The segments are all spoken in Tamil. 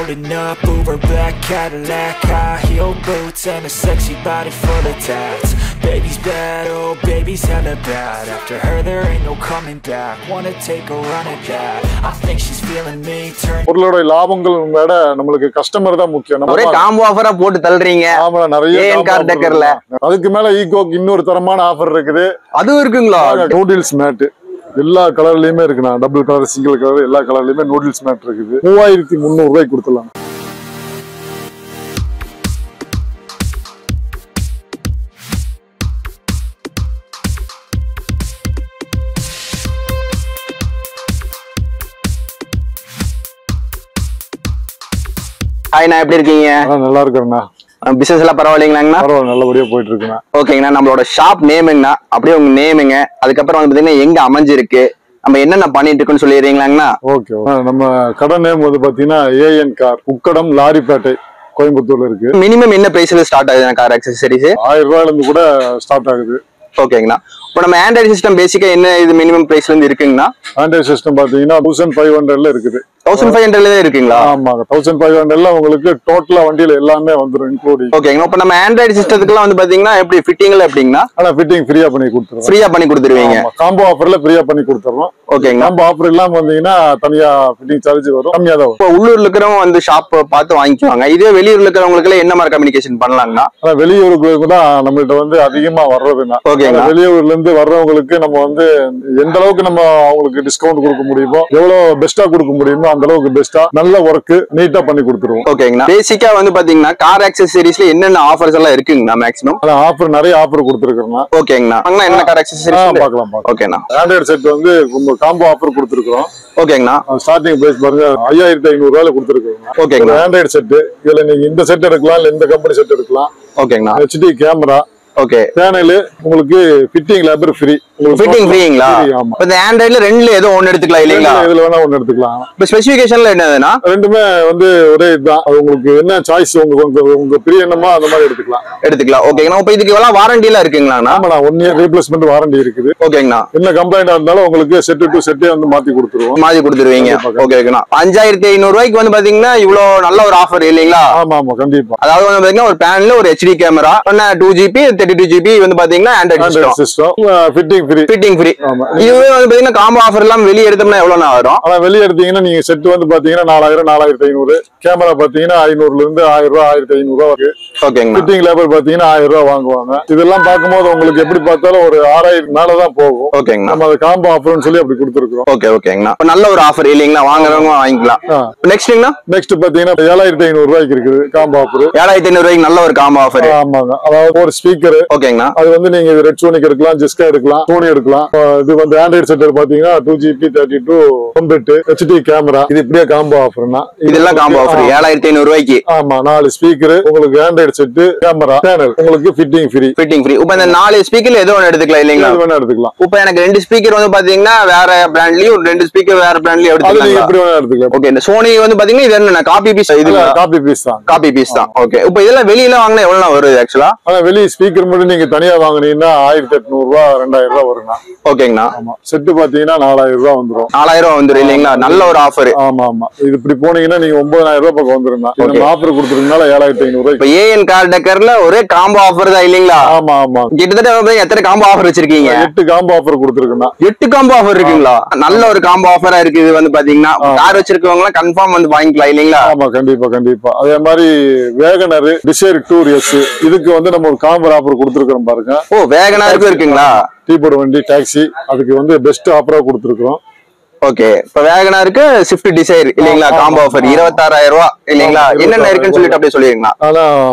loading up, Uber black Cadillac, high heel boots and a sexy body full of tats. Baby's bad, oh baby's hella bad. After her there ain't no coming back. Wanna take a run at that. I think she's feeling me. பொருளோட லாபங்கள் விட நமக்கு கஸ்டமர் தான் முக்கியம். ஒரே காம்போ ஆஃபரா போட்டு தள்ளுறீங்க. ஆமா, நிறைய ஏஎன் கார் டெக்கர்ல. அதுக்கு மேல ஈகோக்கு இன்னொரு தரமான ஆஃபர் இருக்குது. அது இருக்குங்களா? நூடில்ஸ் மேட் எல்லா கலர்லயுமே இருக்குண்ணா. டபுள் கலர், சிங்கிள் கலர் எல்லா கலர்லயுமே நூடில்ஸ் மேட் இருக்குது. 3300 ரூபாய்க்கு கொடுத்துடலாம். ஹாய்ண்ணா, எப்படி இருக்கீங்க? நல்லா இருக்கேண்ணா. பிசினஸ் எல்லாம் பரவாயில்லைங்களாங்கண்ணா? பரவாயில்ல, நல்லபடியா போயிட்டு இருக்குண்ணா. ஓகேங்கண்ணா, நம்மளோட ஷாப் நேமுங்கண்ணா, அப்படியே உங்க நேமுங்க, அதுக்கப்புறம் வந்து பாத்தீங்கன்னா எங்க அமைஞ்சிருக்கு, நம்ம என்னென்ன பண்ணிட்டு இருக்குன்னு சொல்லிடுறீங்களாங்கண்ணா? ஓகே, நம்ம கடை நேம் வந்து பாத்தீங்கன்னா ஏஎன் கார், உக்கடம், லாரிப்பேட்டை, கோயம்புத்தூர்ல இருக்கு. மினிமம் என்ன பிரைஸ்ல ஸ்டார்ட் ஆகுது கார் ஆக்சசரிஸ்? 1000 ரூபாயில இருந்து கூட ஸ்டார்ட் ஆகுது. ஓகேங்கண்ணா, இப்போ நம்ம ஆண்ட்ராய்டு சிஸ்டம் பேசிக்கா என்ன இது மினிமம் பிரைஸ்ல இருந்து இருக்குங்கண்ணா? ஆண்ட்ராய்டு சிஸ்டம் பாத்தீங்கன்னா 1500ல இருக்குது. 1500ல இருக்குங்களா? ஆமாங்க, 1500ல உங்களுக்கு டோட்டலா வண்டியில எல்லாமே வந்துரும் இன்க்ளூடிங். ஓகேங்கண்ணா, இப்போ நம்ம ஆண்ட்ராய்டு சிஸ்டத்துக்குலாம் வந்து பாத்தீங்கன்னா எப்படி ஃபிட்டிங்ல எப்படிங்கண்ணா? ஆனா ஃபிட்டிங் ஃப்ரீயா பண்ணி கொடுத்துருவோம். ஃப்ரீயா பண்ணி கொடுத்துருவீங்க. காம்போ ஆஃபர்ல ஃப்ரீயா பண்ணி கொடுத்துறோம். ஓகேங்க, காம்போ ஆஃபர் இல்லாம வந்தீங்கன்னா தனியா ஃபிட்டிங் சார்ஜ் வரும், கம்மியா தான் வரும். இப்போ உள்ளூர்ல இருக்கிறவங்க வந்து ஷாப் பார்த்து வாங்கிக்குவாங்க. இதே வெளியூர்ல இருக்கிறவங்களுக்கு என்ன மாதிரி கம்யூனிகேஷன் பண்ணலாங்கண்ணா? ஆனா வெளியூருக்கு தான் நம்மள்ட்ட வந்து அதிகமா வர்றதுன்னா. ஓகேங்க, வெளியூர்ல இருந்து வர்றவங்களுக்கு நம்ம வந்து எந்த அளவுக்கு நம்ம அவங்களுக்கு டிஸ்கவுண்ட் கொடுக்க முடியுமோ, எவ்வளவு பெஸ்டா கொடுக்க முடியுமோ அந்த அளவுக்கு பெஸ்டா நல்ல ஒர்க் நீட்டா பண்ணி கொடுத்துருவோம். ஓகேங்கண்ணா, பேசிக்கா வந்து பாத்தீங்கன்னா கார் ஆக்சசரிஸ்ல என்னென்ன ஆஃபர்ஸ் எல்லாம் இருக்குங்கண்ணா மேக்ஸிமம்? ஆஃபர் நிறைய ஆஃபர் கொடுத்துருக்கோம். ஓகேங்கண்ணா, என்ன கார் ஆக்சசரிஸ் பார்க்கலாம். ஓகேண்ணா, ஆண்ட்ராய்டு செட் வந்து காம்போ ஆஃபர் கொடுத்துருக்கோம். ஓகேங்கண்ணா, ஸ்டார்டிங் பிரைஸ் பாருங்க 5500 ரூபாயில கொடுத்துருக்கோம். ஓகேங்கண்ணா, ஆண்ட்ராய்டு செட் இதுல நீங்க இந்த செட் எடுக்கலாம், இல்ல இந்த கம்பெனி செட் எடுக்கலாம். ஓகேங்கண்ணா, HD கேமரா, ஓகே, பேனல், உங்களுக்கு ஃபிட்டிங் லேபர் ஃப்ரீ. ஃபிட்டிங் ஃப்ரீங்களா? ஆமா, இந்த ஆண்ட்ராய்டுல ரெண்டுல ஏதோ ஒன்னு எடுத்துக்கலாம் இல்லீங்களா? இதுல வேணா ஒன்னு எடுத்துக்கலாம். இப்ப ஸ்பெசிஃபிகேஷன்ல என்னதுன்னா ரெண்டுமே வந்து ஒரே இதுதான். அது உங்களுக்கு என்ன சாய்ஸ், உங்க பிரிய என்னமோ அந்த மாதிரி எடுத்துக்கலாம். ஓகேங்கண்ணா, இப்ப இதுக்கு எல்லாம் வாரண்டி எல்லாம் இருக்குங்களாண்ணா? ஆமாண்ணா, 1 இயர் ரீப்ளேஸ்மெண்ட் வாரண்டி இருக்குது. ஓகேங்கண்ணா, என்ன கம்ப்ளைண்டா இருந்தாலும் உங்களுக்கு செட் டு செட்டே வந்து மாத்தி கொடுத்துருவீங்க. ஓகேங்கண்ணா, 5500 ரூபாய்க்கு வந்து பாத்தீங்கன்னா இவ்வளவு நல்ல ஒரு ஆஃபர் இல்லீங்களா? ஆமா ஆமா, கண்டிப்பா. அதாவது வந்து பாத்தீங்கன்னா ஒரு பேனல்ல ஒரு HD கேமரா, 2GB 32GB வந்து பாத்தீங்கன்னா ஆண்ட்ராய்டு சிஸ்டம், ஃபிட்டிங் ஃப்ரீ. இதுவே வந்து பாத்தீங்கன்னா காம்போ ஆஃபர் எல்லாம் வெளிய எடுத்தோம்னா எவ்வளவு வரும்? ஆனா வெளிய எடுத்தீங்கன்னா நீங்க செட் வந்து பாத்தீங்கன்னா 4000 4500, கேமரா பாத்தீங்கன்னா 500ல இருந்து 1000 ரூபாய் 1500 ரூபாய் வரைக்கும். ஓகேங்க, ஃபிட்டிங் லேபர் பாத்தீங்கன்னா 1000 ரூபாய் வாங்குவாங்க. இதெல்லாம் பார்க்கும்போது உங்களுக்கு எப்படி பார்த்தாலும் ஒரு 6000 மேல தான் போகும். ஓகேங்க, நம்ம அது காம்போ ஆஃபர்னு சொல்லி அப்படி கொடுத்துருக்கோம். ஓகேங்கண்ணா, நல்ல ஒரு ஆஃபர் இல்லீங்களா? வாங்குறவங்க வாங்கிக்கலாம். நெக்ஸ்ட் பாத்தீங்கன்னா 7500 ரூபாய்க்கு இருக்குது காம்போ ஆஃபர். 7500 ரூபாய்க்கு நல்ல ஒரு காம்போ ஆஃபர். ஆமாங்க, அதாவது ஒரு ஸ்பீக்கர். ஓகேங்கண்ணா, அது வந்து நீங்க ரெட் சோனிக் எடுக்கலாம், ஜெஸ்கா எடுக்கலாம், சோனி எடுக்கலாம். இது வந்து ஆண்ட்ராய்டு செட் பாத்தீங்கன்னா 2GB 32 1 HD கேமரா. இது இப்படியே காம்போ ஆஃபர்னா இதெல்லாம் காம்போ ஆஃபர் 7500 ரூபாய்க்கு. ஆமா, 4 ஸ்பீக்கர் உங்களுக்கு, ஆண்ட்ராய்டு செட், கேமரா, பேனல் உங்களுக்கு ஃபிட்டிங் ஃப்ரீ. இப்ப இந்த 4 ஸ்பீக்கர்ல ஏதோ ஒன்னு எடுத்துக்கலாம் இல்லீங்களா? வேணா எடுத்துக்கலாம். இப்ப எனக்கு 2 ஸ்பீக்கர் வந்து பாத்தீங்கன்னா வேற பிராண்ட்லயும், 2 ஸ்பீக்கர் வேற பிராண்ட்லயும் எடுத்துக்கலாம். நீங்க எப்படி வேணா எடுத்துக்கலாம். ஓகே, இந்த சோனி வந்து பாத்தீங்கன்னா இது என்ன காப்பி பீஸ்? இது காப்பி பீஸ் தான். ஓகே, இப்ப இதெல்லாம் வெளியில வாங்கினா எவ்வளவு வருது ஆக்சுவலா? ஆனா வெளிய ஸ்பீக்கர் மட்டும் நீங்க தனியா வாங்குனீங்கன்னா 1800 ரூபாய் 2000 ரூபாய் வருங்க. ஓகேங்கண்ணா, ஆமா, செட் பாத்தீங்கன்னா 4000 ரூபாய் வந்துரும். 4000 ரூபாய் வந்துரும் இல்லீங்களா? நல்ல ஒரு ஆஃபர். ஆமா ஆமா, இது இப்படி போனீங்கன்னா நீங்க 9000 ரூபாய் பக்கம் வந்துருங்க. இந்த ஆஃபர் கொடுத்துருக்கனால 7500 ரூபாய். இப்ப ஏஎன் கார் டெக்கர்ல ஒரே காம்போ ஆஃபர் தான் இல்லீங்களா? ஆமா ஆமா, கிட்டத்தட்ட எத்தனை காம்போ ஆஃபர் வச்சிருக்கீங்க? 8 காம்போ ஆஃபர் கொடுத்துருக்கேன். 8 காம்போ ஆஃபர் இருக்குங்களா? நல்ல ஒரு காம்போ ஆஃபரா இருக்கு. இது வந்து பாத்தீங்கன்னா கார் வச்சிருக்கவங்க எல்லாம் கன்ஃபார்ம் வந்து வாங்கிக்கலாம் இல்லீங்களா? ஆமா, கண்டிப்பா. அதே மாதிரி வேகனர், டிசைர் டூர் எஸ், இதுக்கு வந்து நம்ம ஒரு காம்போ ஆஃபர் கொடுத்துருக்கோம் பாருங்க. ஓ, வேகனருக்கு இருக்குங்களா? டீபோர்டு வண்டி, டாக்ஸி, அதுக்கு வந்து பெஸ்ட் ஆஃபரா கொடுத்துருக்கோம். ஓகே, இப்ப வேகனருக்கு ஸ்விஃப்ட் டிசைர் இல்லீங்களா? காம்போ ஆஃபர் 26000 ரூபாய் இல்லீங்களா? என்னென்ன இருக்குன்னு சொல்லிட்டு அப்படியே சொல்லிருங்க. ஆனா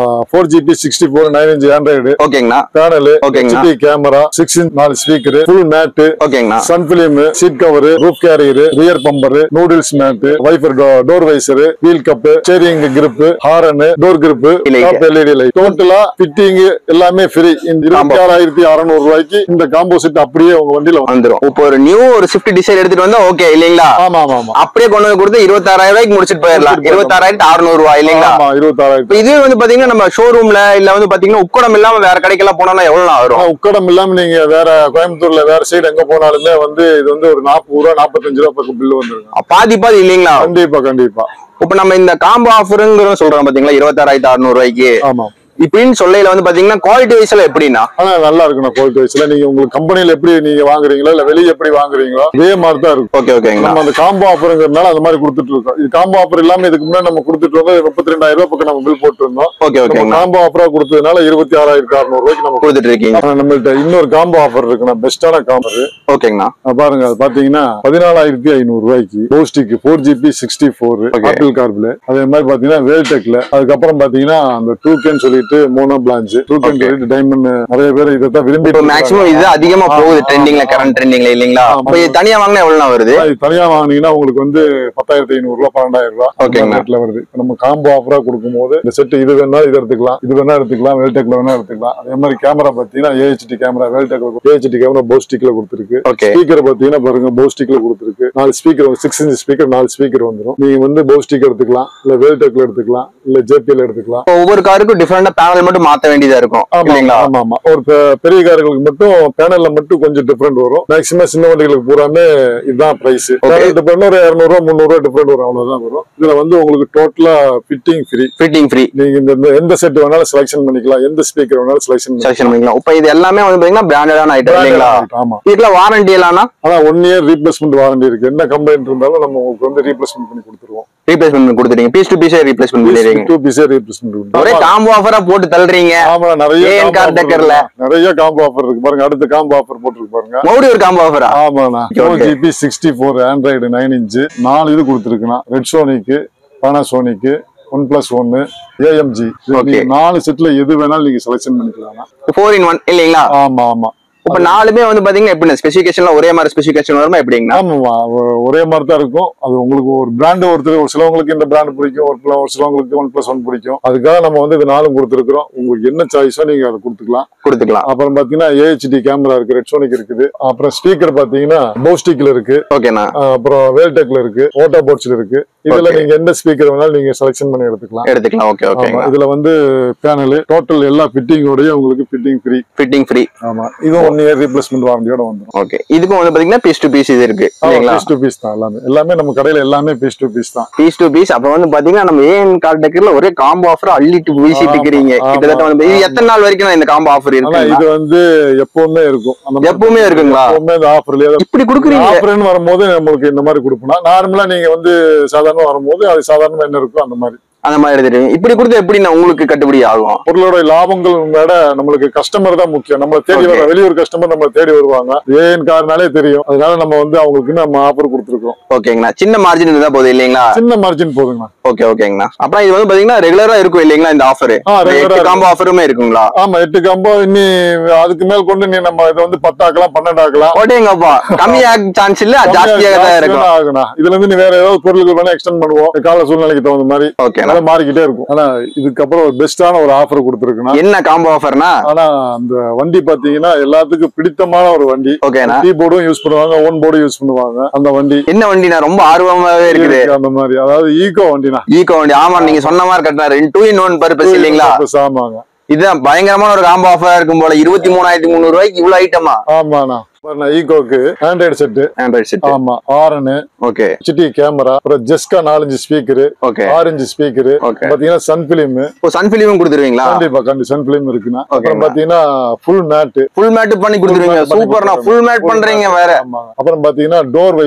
4GB 64 9" ஆண்ட்ராய்டு. ஓகேங்கண்ணா, panel, HD camera, 6" 4 speaker, full mat. ஓகேங்கண்ணா, sun film, seat cover, roof carrier, rear bumper, noodles mat, wiper door visor, wheel cup, steering grip, horn, door grip, top LED light. டோட்டலா ஃபிட்டிங் எல்லாமே ஃப்ரீ. இந்த 26600 ரூபாய்க்கு இந்த காம்போ செட் அப்படியே உங்க வண்டியில வந்துரும். இப்போ ஒரு நியூ ஒரு ஸ்விஃப்ட் டிசைர் எடுத்துட்டு வந்தா ஓகே இல்லீங்களா? ஆமா ஆமா ஆமா. அப்படியே கொண்டு வந்து கொடுத்து 26,000 ரூபாய்க்கு முடிச்சிட்டு போயிடலாம். 26,600 ரூபாய் இல்லீங்களா? 26,000. இது வந்து பாத்தீங்கன்னா நம்ம ஷோரூம்ல இல்ல வந்து பாத்தீங்கன்னா உக்கடம் இல்லாம வேற கடைக்கெல்லாம் போனா எவ்வளவு வரும்? உக்கடம் இல்லாம நீங்க வேற கோயம்புத்தூர்ல வேற சைடு எங்க போனாலுமே வந்து இது வந்து ஒரு 40 ரூபா 45 ரூபா பக்கம் பில்லு வந்துருங்க. பாதி இல்லீங்களா? கண்டிப்பா கண்டிப்பா. இப்ப நம்ம இந்த காம்போ ஆஃபருங்கிற சொல்றோம் பாத்தீங்களா 26,600 ரூபாய்க்கு. ஆமா. இப்படின்னு சொல்லையில வந்து பாத்தீங்கன்னா குவாலிட்டி வைஸ்ல எப்படின்னா நல்லா இருக்கும். குவாலிட்டி வைஸ்ல நீங்க உங்களுக்கு கம்பெனில எப்படி நீங்க வாங்குறீங்களோ இல்ல வெளியே எப்படி வாங்குறீங்களோ அதே மாதிரி தான் இருக்கும். Okay okay. நம்ம அந்த காம்போ ஆஃபருங்கிறதுனால அந்த மாதிரி கொடுத்துட்டு இருக்கோம். இது காம்போ ஆஃபர் இல்லாம இதுக்கு முன்னாடி நம்ம கொடுத்துட்டு வந்து 32,000 ரூபாய் பக்கம் நம்ம பில் போட்டு இருந்தோம். Okay okay. காம்போ ஆஃபரா கொடுத்ததுனால 26,600 ரூபாய்க்கு நம்ம கொடுத்துட்டு இருக்கீங்க. நம்மள்ட்ட இன்னொரு காம்போ ஆஃபர் இருக்குண்ணா, பெஸ்டான காம்பர். ஓகேங்கண்ணா. பாருங்க அது பாத்தீங்கன்னா 14,500 ரூபாய்க்கு போஸ்டிக் 4GB 64 ஆப்பிள் கார்ப்ல. அதே மாதிரி பாத்தீங்கன்னா வேல்டெக்ல. அதுக்கப்புறம் பாத்தீங்கன்னா அந்த 2K சொல்லிட்டு மோனோ பிளான்ஸ் 2K சொல்லிட்டு டைமண்ட் நிறைய பேர் இதைத்தான் விரும்பி மேக்ஸிமம் இது அதிகமா போகுது ட்ரெண்டிங்ல, கரண்ட் ட்ரெண்டிங்ல இல்லீங்களா? அப்ப இது தனியா வாங்கினா எவ்வளவு வருது? தனியா வாங்கினீங்கன்னா உங்களுக்கு வந்து 10,500 ரூபாய் 12,000 ரூபாய் ரேட்ல வருது. நம்ம காம்போ ஆஃபரா கொடுக்கும்போது இந்த செட் இது வேணா இது எடுத்துக்கலாம், இது வேணா எடுத்துக்கலாம், வேல்டெக்ல வேணா எடுத்துக்கலாம். அதே மாதிரி கேமரா பாத்தீங்கன்னா AHD கேமரா வேல்டெக் AHD கேமரா போஸ்டிக்ல கொடுத்துருக்கு. ஸ்பீக்கர் பாத்தீங்கன்னா பாருங்க போஸ்டிக்ல கொடுத்துருக்கு. 4 ஸ்பீக்கர் 6 இன்ச் ஸ்பீக்கர் 4 ஸ்பீக்கர் வந்துரும். நீங்க வந்து போஸ்டிக் எடுத்துக்கலாம், இல்ல வேல்டெக்ல எடுத்துக்கலாம், இல்ல JPL எடுத்துக்கலாம். ஒவ்வொரு காருக்கும் டிஃபரெண்டா பேனல் மட்டும் மாத்த வேண்டியதா இருக்கும். ஆமா ஆமா. ஒரு பெரிய கார்களுக்கு மட்டும் பேனல்ல மட்டும் கொஞ்சம் டிஃபரெண்ட் வரும். மேக்ஸிமம் சின்ன வண்டிகளுக்கு பூராமே இதுதான் பிரைஸ். பேனல் டிஃபரெண்ட் ஒரு 200 ரூபாய் 300 ரூபாய் டிஃபரெண்ட் வரும், அவ்வளவுதான் வரும். இதுல வந்து உங்களுக்கு டோட்டலா ஃபிட்டிங் ஃப்ரீ. நீங்க இந்த எந்த செட் வேணாலும் செலக்ஷன் பண்ணிக்கலாம், எந்த ஸ்பீக்கர் வேணாலும் செலக்ஷன் பண்ணிக்கலாம். இப்ப இது எல்லாமே வந்து பாத்தீங்கன்னா பிராண்டடான ஐட்டம் இல்லீங்களா? ஆமா. இதுல வாரண்டி எல்லாம் 1 இயர் ரீப்ளேஸ்மென்ட் வாரண்டி இருக்கு. என்ன கம்ப்ளைண்ட் இருந்தாலும் நம்ம உங்களுக்கு வந்து ரீப்ளேஸ்மென்ட் பண்ணி கொடுத்துருவோம். ரீப்ளேஸ்மென்ட் கொடுத்துறீங்க. பீஸ் டு பீஸே ரீப்ளேஸ்மென்ட் பண்ணிடுறீங்க. டூ பீஸே ரீப்ளேஸ்மென்ட். ஒரே காம்போ ஆஃபரா போட்டு தள்ளுறீங்க. ஆமா நிறைய காம்போ ஆஃபர் இருக்கு பாருங்க. அடுத்த காம்போ ஆஃபர் போட்டுருக்கு பாருங்க. மறுபடியும் ஒரு காம்போ ஆஃபரா? ஆமாண்ணா. 4GB 64 ஆண்ட்ராய்டு 9 இன்ச் 4 இது கொடுத்துருக்குண்ணா. ரெட்சோனிக், பானாசோனிக், OnePlus 1, AMG 4 செட்ல எது வேணாலும் நீங்க செலக்ஷன் பண்ணிக்கலாம். 4 in 1 இல்லீங்களா? ஆமா ஆமா. இப்ப 4மே வந்து பாத்தீங்கன்னா எப்படி ஸ்பெசிபிகேஷன்ல ஒரே மாதிரி ஸ்பெசிபிகேஷன் வருமா எப்படிங்களா? ஆமா ஒரே மாதிரி தான் இருக்கும். அது உங்களுக்கு ஒரு பிராண்ட் ஒரு சிலவங்களுக்கு இந்த பிராண்ட் பிடிக்கும், ஒரு சிலவங்களுக்கு OnePlus 1 பிடிக்கும். அதுக்காக நம்ம வந்து இது 4 கொடுத்துருக்கோம். உங்களுக்கு என்ன சாய்ஸோ நீங்க அதை கொடுத்துக்கலாம். அப்புறம் பாத்தீங்கன்னா AHD கேமரா இருக்கு, ரெட்சோனிக் இருக்குது. அப்புறம் ஸ்பீக்கர் பாத்தீங்கன்னா போஸ்டிக்ல இருக்கு. ஓகேண்ணா. அப்புறம் வேல்டெக்ல இருக்கு, ஓட்டோ போர்ட்ஸ்ல இருக்கு. இதுல நீங்க எந்த ஸ்பீக்கர் வேணாலும் நீங்க செலக்ஷன் பண்ணி எடுத்துக்கலாம். Okay okay. இதுல வந்து பேனல் டோட்டல் எல்லா ஃபிட்டிங்கோடய உங்களுக்கு ஃபிட்டிங் ஃப்ரீ. ஆமா. இது 1 இயர் ரீப்ளேஸ்மென்ட் வாரண்டியோட வந்துரும். ஓகே. இதுக்கும் வந்து பாத்தீங்கன்னா பீஸ் டு பீஸ் இது இருக்கு இல்லீங்களா? பீஸ் டு பீஸ் தான் எல்லாமே நம்ம கடையில எல்லாமே பீஸ் டு பீஸ் தான். Piece to piece. அப்ப வந்து பாத்தீங்கன்னா நம்ம AN கார் டெக்கர்ல ஒரே காம்போ ஆஃபர் அள்ளிட்டு வீசிட்டு இருக்கீங்க. கிட்டத்தட்ட வந்து எத்தனை நாள் வரைக்கும் இந்த காம்போ ஆஃபர் இருக்கு? இது வந்து எப்பவுமே இருக்கும். எப்பவுமே இருக்குங்களா? எப்பவுமே இந்த ஆஃபர்லயே இப்படி கொடுக்குறீங்க. ஆஃபர்னு வரும்போது நம்மளுக்கு இந்த மாதிரி கொடுப்போம். நார்மலா நீங்க வந்து சாதாரணமா வரும்போது அது சாதாரணமா என்ன இருக்கோ அந்த மாதிரி எடுத்துருவீங்க. இப்படி கொடுத்து எப்படி உங்களுக்கு கட்டுப்படி ஆகும்? பொருளோட லாபங்கள் விட நம்மளுக்கு கஸ்டமர் தான் முக்கியம். நம்ம தேடி வர வெளியூர் கஸ்டமர் நம்ம தேடி வருவாங்க. AN கார்னாலே தெரியும். அதனால நம்ம வந்து அவங்களுக்கு நம்ம ஆஃபர் கொடுத்துருக்கோம். ஓகேங்கண்ணா. சின்ன மார்ஜின் இருந்தா போதும் இல்லீங்களா? சின்ன மார்ஜின் போதுங்கண்ணா. ஓகேங்கண்ணா. அப்புறம் இது வந்து பாத்தீங்கன்னா ரெகுலரா இருக்கும் இல்லீங்களா இந்த ஆஃபர்? 8 காம்போ ஆஃபருமே இருக்குங்களா? ஆமா 8 காம்போ. இனி அதுக்கு மேல் கொண்டு நீ நம்ம இதை வந்து 10 ஆக்கலாம் 12 ஆக்கலாம். ஓகேங்கப்பா. கம்மியாக சான்ஸ் இல்ல, ஜாஸ்தியாக தான் இருக்கும். ஆகுனா இதுல இருந்து நீ வேற ஏதாவது பொருளுக்கு வேணா எக்ஸ்டெண்ட் பண்ணுவோம். கால சூழ்நிலைக்கு தகுந்த மாதிரி. ஓகே. மாறிக்கிட்டே இருக்கும். ஆனா இதுக்கப்புறம் ஒரு பெஸ்டான ஒரு ஆஃபர் கொடுத்துருக்குன்னா என்ன காம்போ ஆஃபர்னா, ஆனா அந்த வண்டி பாத்தீங்கன்னா எல்லாத்துக்கும் பிடித்தமான ஒரு வண்டி. ஓகேனா. கீபோர்டும் யூஸ் பண்ணுவாங்க, ஓன் போர்டும் யூஸ் பண்ணுவாங்க. அந்த வண்டி என்ன வண்டினா ரொம்ப ஆர்வமாவே இருக்குது. அந்த மாதிரி அதாவது ஈகோ வண்டினா. ஈகோ வண்டி. ஆமா நீங்க சொன்ன மாதிரி கட்டினாரு 2 in 1 பர்பஸ் இல்லீங்களா? ஆமாங்க. இதுதான் பயங்கரமான ஒரு காம்போ ஆஃபரா இருக்கும் போல. 23,300 ரூபாய்க்கு இவ்வளவு ஐட்டமா? ஆமாண்ணா. ஈகோக்கு ஆண்ட்ராய்டு செட். ஆமா. ஹாரன். ஓகே. HD camera. அப்புறம் ஜெஸ்கா 4 ஸ்பீக்கர். ஓகே. 6 ஸ்பீக்கர். பாத்தீங்கன்னா சன் பிலிம். சன் பிலிமும் கொடுத்துருவீங்களா? கண்டிப்பா சன் பிலிம் இருக்குன்னா. அப்புறம் பாத்தீங்கன்னா ஃபுல் மேட் பண்ணி கொடுத்துருவீங்க. சூப்பர்னா. ஃபுல் மேட் பண்றீங்க வேற. அப்புறம் பாத்தீங்கன்னா டோர்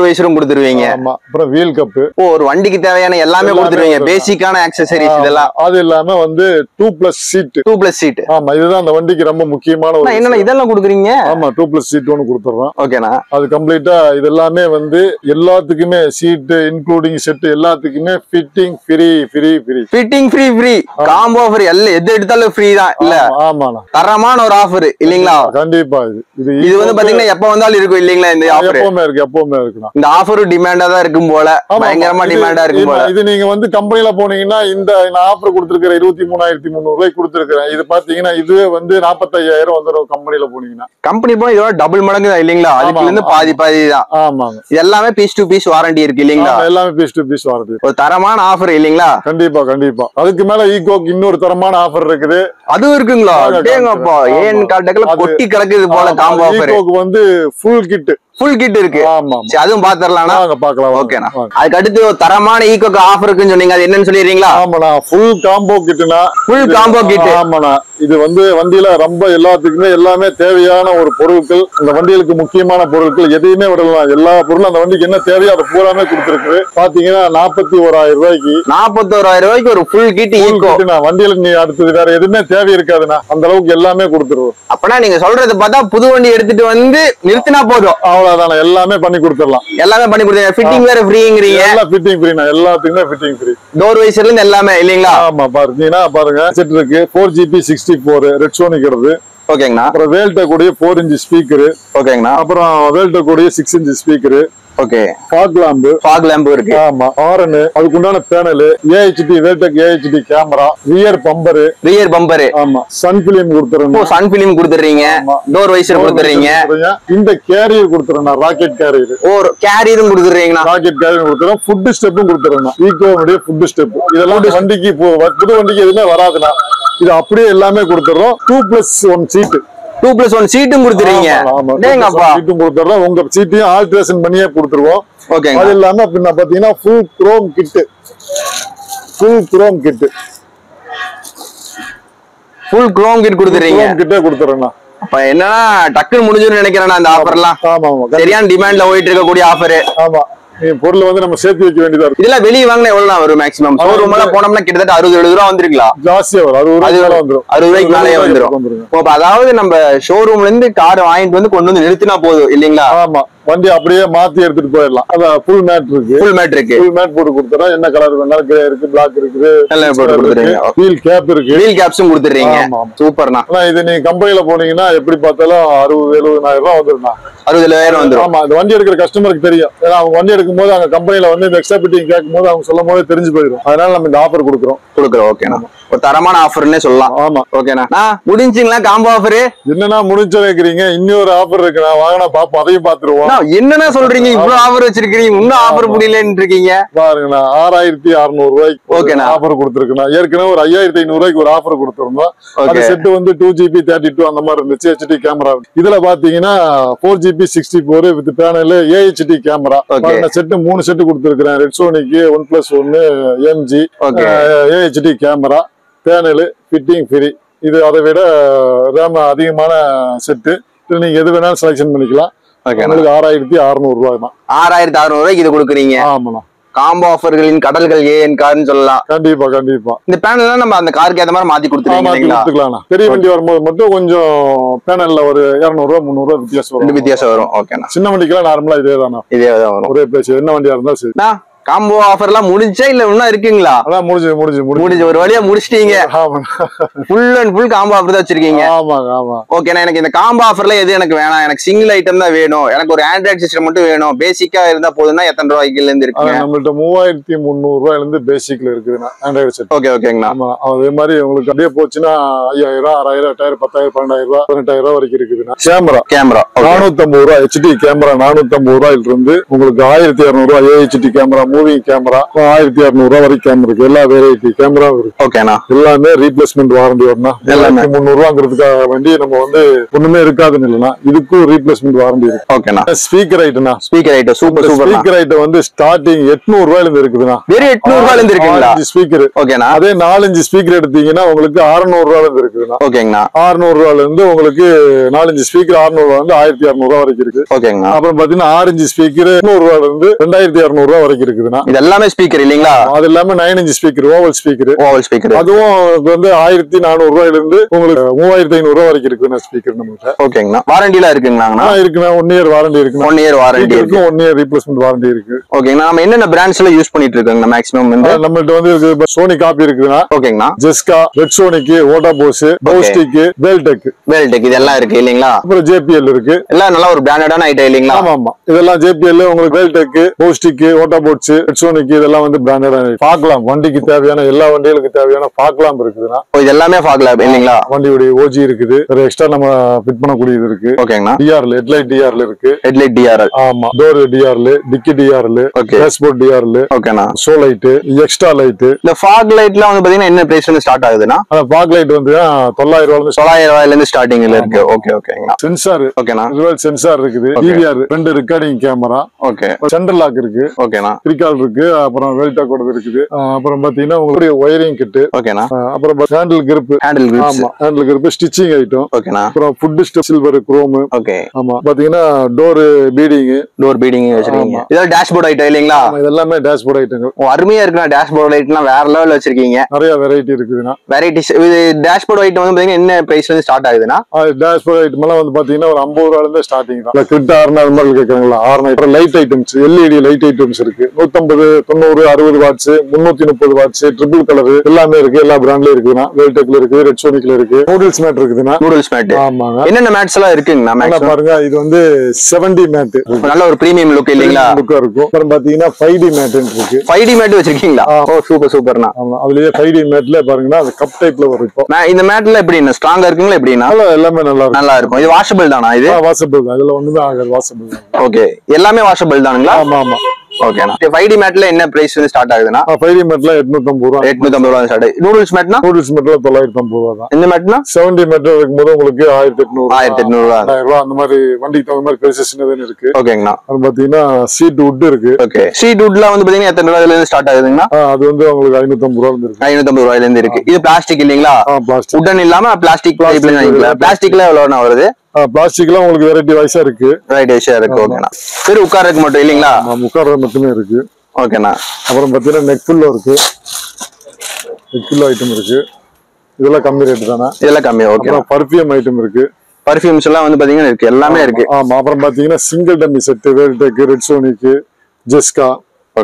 வைசரும் கொடுத்துருவீங்க. ஆமா. அப்புறம் வீல் கப். ஒரு வண்டிக்கு தேவையான எல்லாமே கொடுத்துருவீங்க. பேசிக்கான ஆக்சசரிஸ் இதெல்லாம். அது இல்லாம வந்து 2+ சீட். ஆமா. இதுதான் அந்த வண்டிக்கு ரொம்ப முக்கியமான ஒரு என்னன்னா இதெல்லாம் கொடுக்குறீங்க. ஆமா 2+ சீட் ஒன்னு கொடுத்துறோம். ஓகேனா. அது கம்ப்ளீட்டா இது எல்லாமே வந்து எல்லாத்துக்குமே சீட் இன்க்ளூடிங் செட் எல்லாத்துக்குமே ஃபிட்டிங் ஃப்ரீ. காம்போ ஆஃபர் எல்லாம் எது எடுத்தாலும் ஃப்ரீ தான் இல்ல? ஆமாண்ணா. தரமான ஒரு ஆஃபர் இல்லீங்களா? கண்டிப்பா. இது வந்து பாத்தீங்கன்னா எப்ப வந்தாலும் இருக்கும் இல்லீங்களா இந்த ஆஃபர்? எப்பவுமே இருக்கு. இந்த ஆஃபர் டிமாண்டா தான் இருக்கும் போல. பயங்கரமா டிமாண்டா இருக்கும் போல. இது நீங்க வந்து கம்பெனில போனீங்கன்னா இந்த ஆஃபர் கொடுத்திருக்கிற 23,300 ரூபாய் கொடுத்திருக்கிறேன். இது பாத்தீங்கன்னா இதுவே வந்து 45,000 வந்துடும் கம்பெனில போனீங்கன்னா. கம்பெனி போனா இதோட டபுள் மடங்கு தான் இல்லீங்களா? அதுல இருந்து பாதி பாதி தான். ஆமாங்க. இது எல்லாமே பீஸ் டு பீஸ் வாரண்டி இருக்கு இல்லீங்களா? எல்லாமே பீஸ் டு பீஸ் வாரண்டி. ஒரு தரமான ஆஃபர் இல்லீங்களா? கண்டிப்பா கண்டிப்பா. அதுக்கு மேல ஈகோக்கு இன்னொரு தரமான ஆஃபர் இருக்குது. அதுவும் இருக்குங்களா? டேங்கப்பா, ஏன் காட்டக்கல கொட்டி கிடக்குது போல காம்போ ஆஃபர். ஈகோக்கு வந்து ஃபுல் கிட் இருக்கு. அதுவும் பாத்துறலாம். ஓகேண்ணா. அதுக்கு அடுத்து ஒரு தரமான ஈகோக்கு ஆஃபர் இருக்குன்னு சொன்னீங்க, அது என்னன்னு சொல்லிடுறீங்களா? ஆமாண்ணா, ஃபுல் காம்போ கிட்னா. Full combo kit. ஆமாண்ணா, இது வந்து வண்டியில ரொம்ப எல்லாத்துக்குமே எல்லாமே தேவையான ஒரு பொருட்கள். இந்த வண்டிகளுக்கு முக்கியமான பொருட்கள் எதையுமே விடலாம். எல்லா பொருளும் அந்த வண்டிக்கு என்ன தேவையோ அதை பூராமே கொடுத்துருக்கு. பாத்தீங்கன்னா 41,000 ரூபாய்க்கு 41,000 ரூபாய்க்கு ஒரு ஃபுல் கிட் ஈகோ. வண்டியில நீ அடுத்தது வேற எதுவுமே தேவை இருக்காதுண்ணா, அந்த அளவுக்கு எல்லாமே கொடுத்துருவோம். அப்பனா நீங்க சொல்றது பார்த்தா புது வண்டி எடுத்துட்டு வந்து நிறுத்தினா போதும், அவ்வளவுதானே. எல்லாமே பண்ணி கொடுத்துடலாம். எல்லாமே பண்ணி கொடுத்தீங்க. ஃபிட்டிங் வேற ஃப்ரீங்கறீங்க. எல்லாம் ஃபிட்டிங் ஃப்ரீனா, எல்லாத்துக்குமே ஃபிட்டிங் ஃப்ரீ. டோர் வைசர்ல இருந்து எல்லாமே இல்லீங்களா? ஆமா, பாருங்க பாருங்க செட் இருக்கு. 4GP64 ரெட்சோனிக் இருக்கு. ஓகேங்கண்ணா. அப்புறம் வேல்ட்ட கூடிய 4 இன்ச் ஸ்பீக்கர். ஓகேங்கண்ணா. அப்புறம் வேல்ட்ட கூடிய 6 inch speaker. Okay. Fog lamp இருக்கு. ஆமா, ஹாரன், அதுக்கு உண்டான பேனல், AHD வேல்டெக் AHD கேமரா, ரியர் பம்பர். ஆமா, சன் பிலிம் கொடுத்துறோம். சன் பிலிம் கொடுத்துறீங்க. டோர் வைசர் கொடுத்துறீங்க. இந்த கேரியர் கொடுத்துறேன், ராக்கெட் கேரியர். கேரியரும் கொடுத்துறீங்களா? ராக்கெட் கேரியர் கொடுத்துறோம். ஃபுட் ஸ்டெப்பும் கொடுத்துறேன். ஈகோவுடைய ஃபுட் ஸ்டெப். இதெல்லாம் வண்டிக்கு புது வண்டிக்கு எதுவுமே வராதுண்ணா. இது அப்படியே எல்லாமே கொடுத்துறோம். 2+1 சீட்டு. 2+1 சீட்டும் கொடுத்துறீங்க. சீட்டும் கொடுத்துறோம். உங்க சீட்டையும் ஆல்ட்ரேஷன் பண்ணியே கொடுத்துருவோம். அது இல்லாம பின்ன பாத்தீங்கன்னா ஃபுல் குரோம் கிட். கொடுத்துறீங்க. கிட்டே கொடுத்துறோம். அப்ப என்னன்னா டக்குன்னு முடிஞ்சுன்னு நினைக்கிறேன் அந்த ஆஃபர்லாம். சரியான டிமாண்ட்ல போயிட்டு இருக்கக்கூடிய ஆஃபர். ஆமா, பொருள் வந்து நம்ம சேர்த்து வைக்க வேண்டியதா இருக்கு. இதெல்லாம் வெளியே வாங்கினா எவ்வளவு வரும் மேக்ஸிமம்? ஷோரூம் எல்லாம் போனோம்னா கிட்டத்தட்ட 60-70 ரூபா வந்துருங்களா? ஜாஸ்தியா வரும். 60 ரூபாய்க்கு மேலே வந்துரும். அதாவது நம்ம ஷோரூம்ல இருந்து கார் வாங்கிட்டு வந்து கொண்டு வந்து நிறுத்தினா போதும் இல்லீங்களா? ஆமா, வண்டி அப்படியே மாத்தி எடுத்துட்டு போயிடலாம். அதான் ஃபுல் மேட் இருக்கு. ஃபுல் மேட் போட்டு கொடுத்துறோம். என்ன கலர் வேணாலும், கிரே இருக்கு, பிளாக் இருக்குது, எல்லாம் போட்டு கொடுத்துறீங்க. வீல் கேப் இருக்கு. வீல் கேப்ஸும் கொடுத்துறீங்க. சூப்பர்ண்ணா. ஆனா இது நீங்க கம்பெனில போனீங்கன்னா எப்படி பார்த்தாலும் 60,000-70,000 ரூபாய் வந்துருண்ணா. 60,000 வந்துரும். ஆமா, இந்த வண்டி எடுக்கிற கஸ்டமருக்கு தெரியும். ஏன்னா அவங்க வண்டி எடுக்கும் போது அங்க கம்பெனில வந்து இந்த எக்ஸ்ட்ரா ஃபிட்டிங் கேட்கும் போது அவங்க சொல்லும் போதே தெரிஞ்சு போயிடும். அதனால நம்ம இந்த ஆஃபர் கொடுக்குறோம். ஓகேண்ணா, ஒரு தரமான ஆஃபர்னே சொல்லலாம். ஆமா, ஓகேண்ணா. முடிஞ்சுங்களா காம்போ ஆஃபர்? என்னன்னா முடிஞ்ச வைக்கிறீங்க. இன்னொரு ஆஃபர் இருக்கு, நான் வாங்கினா பாப்போம், அதையும் பாத்துருவோம். என்னன்னா சொல்றீங்க? இவ்வளவு ஆஃபர் வச்சிருக்கீங்க, இன்னும் ஆஃபர் முடியலன்னு இருக்கீங்க. பாருங்கண்ணா, 6,600 ரூபாய்க்கு ஓகேண்ணா ஆஃபர் கொடுத்துருக்குண்ணா. ஏற்கனவே ஒரு 5,500 ரூபாய்க்கு ஒரு ஆஃபர் கொடுத்துருந்தோம். அந்த செட் வந்து 2GB 32 அந்த மாதிரி இருந்துச்சு. HD camera. இதுல பாத்தீங்கன்னா 4GB 64 with panel, AHD camera. Set 3 set கொடுத்துருக்கேன். Redsonic 1+1 MG AHD camera, panel, fitting free. இது அதை விட ரேம் அதிகமான செட்டு. நீங்க எது வேணாலும் செலக்ஷன் பண்ணிக்கலாம். 6,600 ரூபாய் தான். 6,600 ரூபாய்க்கு இது கொடுக்குறீங்க. ஆமாண்ணா. காம்போ ஆஃபர்களின் கடல்கள் ஏன் கார்னு சொல்லலாம். கண்டிப்பா. இந்த பேனல் நம்ம அந்த காருக்கு ஏத்த மாதிரி மாத்தி கொடுத்துக்கலாம். பெரிய வண்டி வரும்போது மட்டும் கொஞ்சம் பேனல்ல ஒரு 200 ரூபாய் 300 ரூபாய் வித்தியாசம் வரும். ஓகேண்ணா. சின்ன வண்டிக்கெல்லாம் நார்மலா இதே தான் வரும். ஒரே பேச்சு. என்ன வண்டியா இருந்தாலும் சரி. காம்போ ஆஃபர் எல்லாம் முடிஞ்சா இல்ல இன்னும் இருக்குங்களா? அதான் முடிஞ்சு ஒரு வழியா முடிச்சிட்டீங்க. Full and full combo offer தான் வச்சிருக்கீங்க. ஓகேண்ணா. எனக்கு இந்த காம்போ ஆஃபர்ல எது எனக்கு வேணாம், எனக்கு சிங்கிள் ஐட்டம் தான் வேணும், எனக்கு ஒரு ஆண்ட்ராய்டு சிஸ்டம் மட்டும் வேணும், பேசிக்கா இருந்தா போதும்னா எத்தனை ரூபாய்க்கு இருந்து இருக்கு? நம்மள்ட்ட 3,300 ரூபாயில இருந்து பேசிக்ல இருக்குதுண்ணா ஆண்ட்ராய்டு செட். ஓகேங்கண்ணா. அதே மாதிரி உங்களுக்கு அப்படியே போச்சுன்னா 5,000, 6,000, 8,000, 10,000, 12,000 ரூபாய், 18,000 ரூபாய் வரைக்கும் இருக்குதுண்ணா. கேமரா 450 ரூபாய் HD கேமரா. 450 ரூபாயில இருந்து உங்களுக்கு 1,200 ரூபாய் AHD கேமரா, மூவிங் கேமரா 1,200 ரூபாய் வரைக்கும் கேமரா இருக்கு. எல்லா வெரைட்டி கேமரா இருக்கு. ஓகேண்ணா. எல்லாமே ரீப்ளேஸ்மெண்ட் வாரண்டி வரணும். 300 ரூபாங்கிறதுக்காக வேண்டி நம்ம வந்து ஒண்ணுமே இருக்காதுன்னு இல்லைன்னா இதுக்கும் ரீப்ளேஸ்மெண்ட் வாரண்டி இருக்கு. ஓகேண்ணா. ஸ்பீக்கர் ஐட்டம்னா சூப்பர். ஸ்பீக்கர் ஐட்டம் வந்து ஸ்டார்டிங் 800 ரூபாயில இருந்து இருக்குதுண்ணா. வெறும் 800 ரூபாயில இருந்து இருக்குங்களா? ஸ்பீக்கர். ஓகேண்ணா. அதே 4-5 ஸ்பீக்கர் எடுத்தீங்கன்னா உங்களுக்கு 600 ரூபாயில இருந்து இருக்குதுண்ணா. ஓகேங்கண்ணா. 600 ரூபாயில இருந்து உங்களுக்கு 4-5 ஸ்பீக்கர் 600 ரூபாய் வந்து 1,200 ரூபாய் வரைக்கும் இருக்கு. ஓகேங்கண்ணா. அப்புறம் பாத்தீங்கன்னா 6-5 ஸ்பீக்கர் 800 ரூபாயில இருந்து 2,200 ரூபாய் வரைக்கும் இருக்குதுண்ணா. எல்லாமே ஸ்பீக்கர் இல்லீங்களா? அது இல்லாம 9-inch ஸ்பீக்கர், ஓவல் ஸ்பீக்கர். அதுவும் வந்து 1,400 ரூபாயில இருந்து உங்களுக்கு 3,500 ரூபாய் வரைக்கும் இருக்குதுண்ணா ஸ்பீக்கர் நம்மகிட்ட. ஓகேங்கண்ணா. வாரண்டிலாம் இருக்குங்களா? இருக்குண்ணா. 1 இயர் வாரண்டி இருக்கு. 1 இயர் வாரண்டி இருக்கு. 1 இயர் ரீப்ளேஸ்மெண்ட் வாரண்டி இருக்கு. ஓகேங்கண்ணா. நம்ம என்னென்ன பிராண்ட்ஸ்ல யூஸ் பண்ணிட்டு இருக்கோங்க மேக்ஸிமம்? நம்மள்ட்ட வந்து சோனி காப்பி இருக்குதுண்ணா. ஓகேங்கண்ணா. ஜெஸ்கா, ரெட்சோனிக், ஓட்டாபோஸ், பௌஸ்டிக், வேல்டெக் இதெல்லாம் இருக்கு இல்லீங்களா? அப்புறம் JPL இருக்கு. எல்லாம் நல்ல ஒரு பிராண்டடான ஐட்டம் இல்லீங்களா? ஆமா. இதெல்லாம் JPL உங்களுக்கு வேல்டெக், பௌஸ்டிக், ஓட்டாபோஸ், பெஸ்ட், ரெட்சோனிக் இதெல்லாம் வந்து பிராண்டட். பார்க்கலாம் வண்டிக்கு தேவையான எல்லா வண்டிகளுக்கு தேவையான பார்க்கலாம் இருக்குதுன்னா இது எல்லாமே பார்க்கலாம் இல்லீங்களா? வண்டியுடைய ஓஜி இருக்குது, ஒரு எக்ஸ்ட்ரா நம்ம ஃபிட் பண்ணக்கூடியது இருக்கு. ஓகேங்கண்ணா. டிஆர்எல் ஹெட்லைட் டிஆர்எல் இருக்கு. Headlight TRL. ஆமா. டோர் டிஆர்எல், டிக்கி டிஆர்எல், டேஷ்போர்ட் டிஆர்எல். ஓகேண்ணா. Show light, extra light. இந்த ஃபாக் லைட்ல வந்து பாத்தீங்கன்னா என்ன பிரைஸ்ல இருந்து ஸ்டார்ட் ஆகுதுன்னா? ஃபாக் லைட் வந்து 900 ரூபாயில இருந்து ஸ்டார்டிங்ல இருக்கு. ஓகே ஓகேங்கண்ணா. சென்சார். ஓகேண்ணா. டுவல் சென்சார் இருக்குது. DVR 2 recording camera. Okay. Centre lock இருக்கு. ஓகேண்ணா. த்ரீகால் இருக்கு. அப்புறம் வெல்டா கூட இருக்குது. அப்புறம் பாத்தீங்கன்னா உங்களுக்கு ஒயரிங் கிட். ஓகேண்ணா. அப்புறம் ஹேண்டில் கிரிப். ஆமா, ஹேண்டில் கிரிப், ஸ்டிச்சிங் ஐட்டம். ஓகேண்ணா. அப்புறம் ஃபுட் சில்வர் குரோம். ஓகே. ஆமா. பாத்தீங்கன்னா டோர் பீடிங் வச்சிருக்கீங்க. இதெல்லாம் டேஷ்போர்ட் ஐட்டம் இல்லீங்களா? இதெல்லாமே டேஷ்போர்ட் ஐட்டங்கள். அருமையா இருக்குண்ணா. டேஷ்போர்ட் லைட்லாம் வேற லெவல்ல வச்சிருக்கீங்க. நிறைய வெரைட்டி இருக்குதுண்ணா. வெரைட்டிஸ். இது டேஷ்போர்ட் ஐட்டம் வந்து பாத்தீங்கன்னா என்ன பிரைஸ்ல இருந்து ஸ்டார்ட் ஆகுதுன்னா? டேஷ்போர்ட் ஐட்டம் எல்லாம் வந்து பாத்தீங்கன்னா ஒரு 50 ரூபாயில இருந்து ஸ்டார்டிங் தான். கிரிட் ஆர்னா அது மாதிரி கேக்குறாங்களா? ஆர்னா light items, LED light items இருக்கு. 150, 90, 60 வாட்ஸ், 330 வாட்ஸ், ட்ரிபிள் கலர் எல்லாமே இருக்கு. எல்லா பிராண்ட்லயும் இருக்குதுண்ணா. வெல்டெக்ல இருக்கு, ரெட்சோனிக்ல இருக்கு, நூடுல்ஸ் மேட் இருக்குதுண்ணா. Noodles mat. ஆமாங்க. என்னென்ன மேட்ஸ் எல்லாம் இருக்குங்கண்ணா? பாருங்க, இது வந்து 70 மேட். நல்ல ஒரு பிரீமியம் லுக் இல்லீங்களா? லுக்கா இருக்கும். அப்புறம் பாத்தீங்கன்னா 5D மேட் இருக்கு. 5D மேட் வச்சிருக்கீங்களா? ஓ சூப்பர் சூப்பர்ண்ணா. ஆமா, அதுலயே 5D மேட்ல பாருங்கன்னா அது கப் டைப்ல வரும். இப்போ இந்த மேட்ல எப்படின்னா ஸ்ட்ராங்கா இருக்குங்களா? எப்படின்னா எல்லாமே நல்லா இருக்கும். இது வாஷபிள் தானா? இது வாஷபிள் தான். இதுல ஒண்ணுமே ஆகாது. வாஷபிள் தான். ஓகே. எல்லாமே வாஷபிள் தானுங்களா? ஆமா. ஓகேண்ணா. 5D மேட்ல என்ன பிரைஸ் வந்து ஸ்டார்ட் ஆகுதுன்னா? 5D மேட்ல 850 ரூபாய். 850 ரூபாய் ஸ்டார்ட். நூடுல்ஸ் மேட்னா? நூடுல்ஸ் மேட்ல 950 ரூபாய் தான். இந்த மேட்னா 70 மேட்ல இருக்கும்போது உங்களுக்கு 1800 ரூபாய் அந்த மாதிரி வண்டிக்கு தகுந்த மாதிரி பிரைசஸ் இருக்கு. ஓகேங்கண்ணா. அது பாத்தீங்கன்னா சீட் வுட் இருக்கு. ஓகே. சீட் வுட்ல வந்து பாத்தீங்கன்னா எத்தனை ரூபாயில இருந்து ஸ்டார்ட் ஆகுதுங்கண்ணா? அது வந்து உங்களுக்கு 550 ரூபாயில இருந்து இருக்கு. 550 ரூபாயில இருந்து இருக்கு. இது பிளாஸ்டிக் இல்லீங்களா? பிளாஸ்டிக். உடன் இல்லாம பிளாஸ்டிக் டைப்ல வாங்கிக்கலாம். பிளாஸ்டிக்ல எவ்வளவுனா வருது? பிளாஸ்டிக்ல உங்களுக்கு வெரைட்டி வைஸா இருக்கு. ஓகேண்ணா. சரி, உட்கார்றதுக்கு மட்டும் இல்லீங்களா? உட்கார்றது மட்டுமே இருக்கு. ஓகேண்ணா. அப்புறம் பாத்தீங்கன்னா நெக் ஃபுல்லோ இருக்கு. நெக் ஃபுல்லோ ஐட்டம் இருக்கு. இதெல்லாம் கம்மி ரேட் தானே? இதெல்லாம் கம்மி. ஓகே. பர்ஃபியூம் ஐட்டம் இருக்கு. பர்ஃபியூம்ஸ் எல்லாம் வந்து பாத்தீங்கன்னா இருக்கு. எல்லாமே இருக்கு. ஆமா. அப்புறம் பாத்தீங்கன்னா சிங்கிள் டம்மி செட், வேல்டெக், ரெட்சோனிக், ஜெஸ்கா.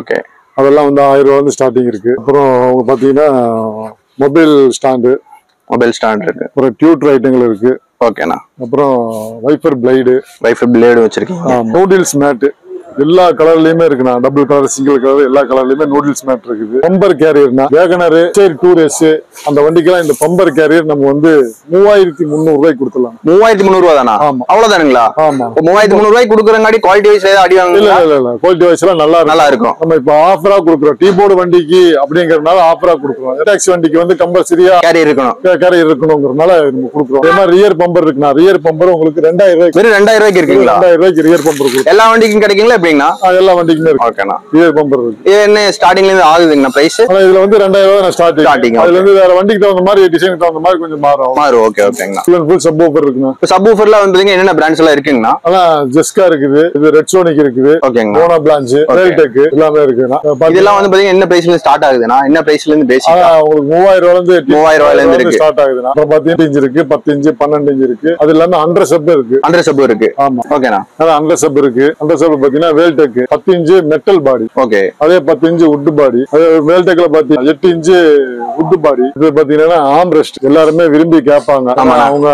ஓகே. அதெல்லாம் வந்து 1000 ரூபாயில இருந்து ஸ்டார்டிங் இருக்கு. அப்புறம் பாத்தீங்கன்னா மொபைல் ஸ்டாண்டு இருக்கு. அப்புறம் டியூட்டர் ஐட்டங்கள் இருக்கு. ஓகேண்ணா. அப்புறம் வைஃபர் பிளேடு வச்சிருக்கீங்க. நூடுல்ஸ் மேட் எல்லா கலர்லயுமே இருக்குண்ணா. டபுள் கலர், சிங்கிள் கலர், எல்லா கலர்லயுமே நூடுல்ஸ் மேட் இருக்குது. பம்பர் கேரியர்னா வேகனரு, டூரஸ் அந்த வண்டிக்கெல்லாம் இந்த பம்பர் கேரியர் நம்ம வந்து 3300 ரூபாய்க்கு கொடுத்துடலாம். 3300 ரூபாய் தானா? ஆமா. அவ்வளவுதானுங்களா? ஆமா. 3300 ரூபாய்க்கு கொடுக்குறங்காடி குவாலிட்டி வைஸ் ஏதாவது அடி வாங்க? இல்ல குவாலிட்டி வைஸ் எல்லாம் நல்லா இருக்கும். நம்ம இப்ப ஆஃபரா கொடுக்குறோம். டீ போர்டு வண்டிக்கு அப்படிங்கறதுனால ஆஃபரா கொடுக்குறோம். டாக்ஸி வண்டிக்கு வந்து கம்பல்சரியா கேரியர் இருக்கணுங்கிறதுனால நம்ம கொடுக்குறோம். அதே மாதிரி ரியர் பம்பர் இருக்குண்ணா. ரியர் பம்பர் உங்களுக்கு 2000 ரூபாய்க்கு. வெறும் 2000 ரூபாய்க்கு இருக்குங்களா? 2000 ரூபாய்க்கு ரியர் பம்பர் இருக்கு. எல்லா வண்டிக்கும் கிடைக்குங்களா? எல்லா வண்டிக்குமே இருக்கு. ஓகேண்ணா. ரியர் பம்பர் இருக்கு. இது என்ன ஸ்டார்டிங்ல இருந்து ஆகுதுங்கண்ணா பிரைஸ்? இதுல வந்து 2000 ரூபாய் ஸ்டார்டிங். அதுல இருந்து வேற வண்டிக்கு தகுந்த மாதிரி, டிசைனுக்கு தகுந்த மாதிரி கொஞ்சம் மாறும். ஓகேங்கண்ணா. ஃபுல் சப்வூஃபர் இருக்குண்ணா. சப்வூஃபர்ல வந்து என்னென்ன பிராண்ட்ஸ் எல்லாம் இருக்குங்கண்ணா? அதான் ஜெஸ்கா இருக்குது, இது ரெட்சோனிக் இருக்குது, ஓகேங்கண்ணா, மோனோ பிளான்ச், வேல்டெக் எல்லாமே இருக்குண்ணா. இதெல்லாம் வந்து பாத்தீங்கன்னா என்ன பிரைஸ்ல ஸ்டார்ட் ஆகுதுண்ணா? என்ன பிரைஸ்ல இருந்து பேசிக்கா? உங்களுக்கு 3000 ரூபாயில இருந்து ஸ்டார்ட் ஆகுதுண்ணா. அப்புறம் 10 இன்ச் இருக்கு, 10 இன்ச், 12 இன்ச் இருக்கு. அது இல்லாம 100 சப் இருக்கு. 100 சப் இருக்கு. ஆமா. ஓகேண்ணா. அதான் 100 சப் இருக்கு. 100 சப் பாத்தீங்கன்னா Vel Tech 10 inch metal body. Okay. அதே 10 இன்ச் வுட் பாடி. அதே வேல்டெக்ல பாத்தீங்கன்னா 8 இன்ச் வுட் பாடி. இது பாத்தீங்கன்னா ஆம்ரெஸ்ட் எல்லாருமே விரும்பி கேட்பாங்க. அவங்க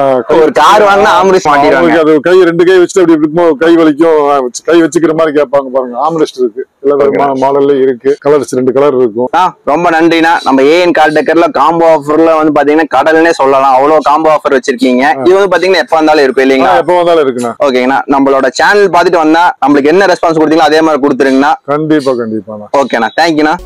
ஒரு கார் வாங்கினா ஆம்ரெஸ்ட் மாட்டிடுவாங்க. அது கை 2 கை வச்சுட்டு அப்படி இருக்கும்போது கை வலிக்கும், கை வச்சுக்கிற மாதிரி கேட்பாங்க. பாருங்க, ஆம்ரெஸ்ட் இருக்கு. எல்லா மாடல்ல இருக்கு. கலர்ஸ் 2 கலர் இருக்கும். ரொம்ப நன்றிண்ணா. நம்ம ஏஎன் கார் டெக்கர்ல காம்போ ஆஃபர்ல வந்து பாத்தீங்கன்னா கடல்னே சொல்லலாம். அவ்வளவு காம்போ ஆஃபர் வச்சிருக்கீங்க. இது வந்து பாத்தீங்கன்னா எப்ப வந்தாலும் இருக்கும் இல்லீங்களா? எப்ப வந்தாலும் இருக்குண்ணா. ஓகேங்கண்ணா. நம்மளோட சேனல் பாத்துட்டு வந்தா நம்மளுக்கு என்ன ரெஸ்பான்ஸ் கொடுத்தீங்களோ அதே மாதிரி கொடுத்துருங்கண்ணா. கண்டிப்பா. ஓகேண்ணா. தேங்க்யூண்ணா.